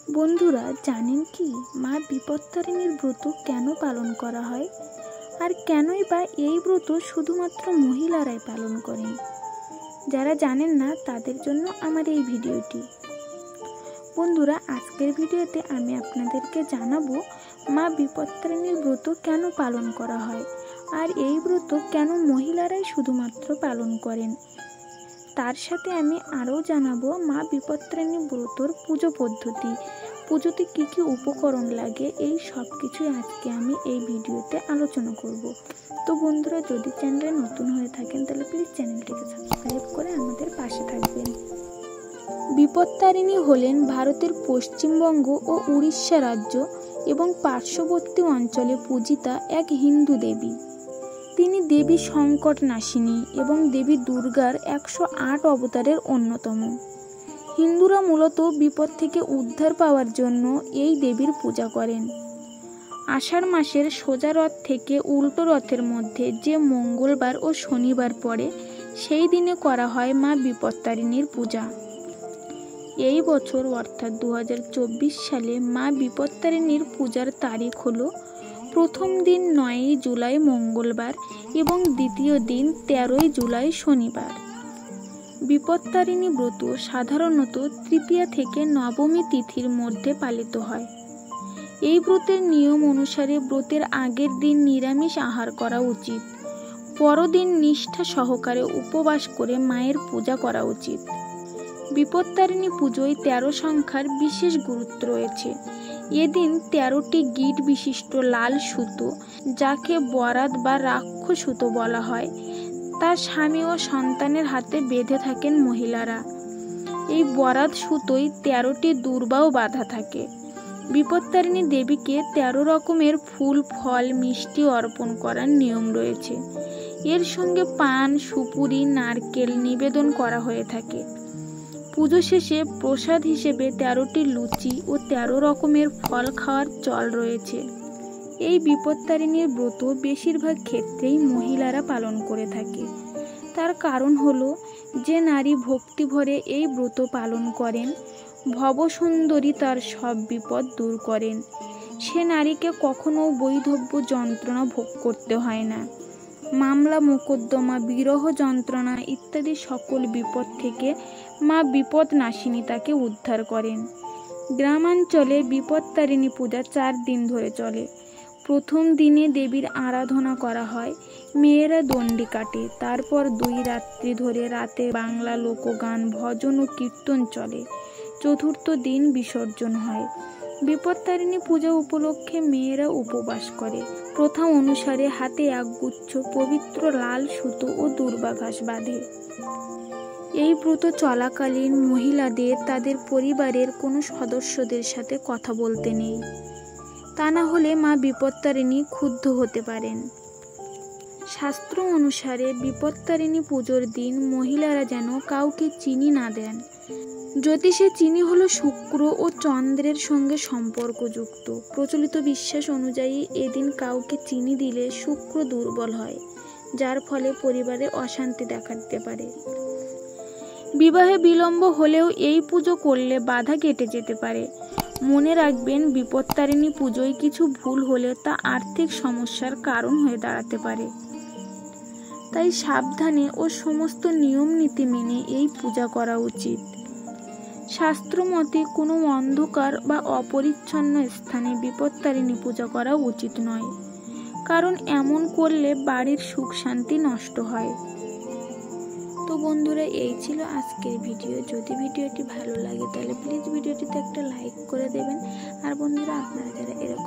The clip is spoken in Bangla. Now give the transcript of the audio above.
বন্ধুরা জানেন কি মা বিপত্তারিণীর ব্রত কেন পালন করা হয় আর কেনই বা এই ব্রত শুধুমাত্র মহিলারাই পালন করেন? যারা জানেন না তাদের জন্য আমার এই ভিডিওটি। বন্ধুরা আজকের ভিডিওতে আমি আপনাদেরকে জানাবো মা বিপত্তারিণীর ব্রত কেন পালন করা হয় আর এই ব্রত কেন মহিলারাই শুধুমাত্র পালন করেন। তার সাথে আমি আরও জানাবো মা বিপত্তারিণী ব্রতর পুজো পদ্ধতি, পুজোতে কী কী উপকরণ লাগে, এই সব কিছুই আজকে আমি এই ভিডিওতে আলোচনা করব। তো বন্ধুরা যদি চ্যানেলে নতুন হয়ে থাকেন তাহলে প্লিজ চ্যানেলটিকে সাবস্ক্রাইব করে আমাদের পাশে থাকবেন। বিপত্তারিণী হলেন ভারতের পশ্চিমবঙ্গ ও উড়িষ্যা রাজ্য এবং পার্শ্ববর্তী অঞ্চলে পূজিতা এক হিন্দু দেবী। তিনি দেবী সংকট নাশিনী এবং দেবী দুর্গার 108 অবতারের অন্যতম। হিন্দুরা মূলত বিপদ থেকে উদ্ধার পাওয়ার জন্য এই দেবীর পূজা করেন। আষাঢ় মাসের সোজা রথ থেকে উল্টো রথের মধ্যে যে মঙ্গলবার ও শনিবার পড়ে সেই দিনে করা হয় মা বিপত্তারিণীর পূজা। এই বছর অর্থাৎ 2024 সালে মা বিপত্তারিণীর পূজার তারিখ হলো প্রথম দিন 9 জুলাই মঙ্গলবার এবং দ্বিতীয় দিন 13 জুলাই শনিবার। বিপত্তারিণী ব্রত সাধারণত তৃতীয়া থেকে নবমী তিথির মধ্যে পালিত হয়। এই ব্রতের নিয়ম অনুসারে ব্রতের আগের দিন নিরামিষ আহার করা উচিত। পরদিন নিষ্ঠা সহকারে উপবাস করে মায়ের পূজা করা উচিত। বিপত্তারিণী পুজোয় 13 সংখ্যার বিশেষ গুরুত্ব রয়েছে। এদিন 13টি গিট বিশিষ্ট লাল সুতো, যাকে বরাত বা রাক্ষ সুতো বলা হয়, তার স্বামী ও সন্তানের হাতে বেঁধে থাকেন মহিলারা। এই বরাত সুতোয় 13টি দূর্বাও বাঁধা থাকে। বিপত্তারিণী দেবীকে 13 রকমের ফুল, ফল, মিষ্টি অর্পণ করার নিয়ম রয়েছে। এর সঙ্গে পান, সুপুরি, নারকেল নিবেদন করা হয়ে থাকে। পুজো শেষে প্রসাদ হিসেবে 13টি লুচি ও 13 রকমের ফল খাওয়ার চল রয়েছে। এই বিপত্তারিণীর ব্রত বেশিরভাগ ক্ষেত্রেই মহিলারা পালন করে থাকে। তার কারণ হলো যে নারী ভক্তি ভরে এই ব্রত পালন করেন, ভবসুন্দরী তার সব বিপদ দূর করেন। সে নারীকে কখনো বৈধব্য যন্ত্রণা ভোগ করতে হয় না। মামলা মোকদ্দমা, বিরহ যন্ত্রণা ইত্যাদি সকল বিপদ থেকে মা বিপদ নাশিনী তাকে উদ্ধার করেন। গ্রামাঞ্চলে বিপত্তারিণী পূজা 4 দিন ধরে চলে। প্রথম দিনে দেবীর আরাধনা করা হয়, মেয়েরা দণ্ডি কাটে। তারপর 2 রাত্রি ধরে রাতে বাংলা লোকগান, ভজন ও কীর্তন চলে। চতুর্থ দিন বিসর্জন হয়। বিপত্তারিণী পূজা উপলক্ষে মেয়েরা উপবাস করে। প্রথা অনুসারে হাতে একগুচ্ছ পবিত্র লাল সুতো ও দূর্বা ঘাস বাঁধে। এই ব্রত চলাকালীন মহিলাদের তাদের পরিবারের কোনো সদস্যদের সাথে কথা বলতে নেই, তা না হলে মা বিপত্তারিণী ক্ষুব্ধ হতে পারেন। শাস্ত্র অনুসারে বিপত্তারিণী পুজোর দিন মহিলারা যেন কাউকে চিনি না দেন। জ্যোতিষে চিনি হলো শুক্র ও চন্দ্রের সঙ্গে সম্পর্কযুক্ত। প্রচলিত বিশ্বাস অনুযায়ী এদিন কাউকে চিনি দিলে শুক্র দুর্বল হয়, যার ফলে পরিবারে অশান্তি দেখা দিতে পারে। বিবাহে বিলম্ব হলেও এই পুজো করলে বাধা কেটে যেতে পারে। মনে রাখবেন, বিপত্তারিণী পুজোয় কিছু ভুল হলে তা আর্থিক সমস্যার কারণ হয়ে দাঁড়াতে পারে। তাই সাবধানে ও সমস্ত নিয়ম নীতি মেনে এই পূজা করা উচিত। শাস্ত্র মতে কোনো অন্ধকার বা অপরিচ্ছন্ন স্থানে বিপত্তারিণী পূজা করা উচিত নয়, কারণ এমন করলে বাড়ির সুখ শান্তি নষ্ট হয়। তো বন্ধুরা এই ছিল আজকের ভিডিও। যদি ভিডিওটি ভালো লাগে তাহলে প্লিজ ভিডিওটিতে একটা লাইক করে দেবেন। আর বন্ধুরা আপনারা যারা এরকম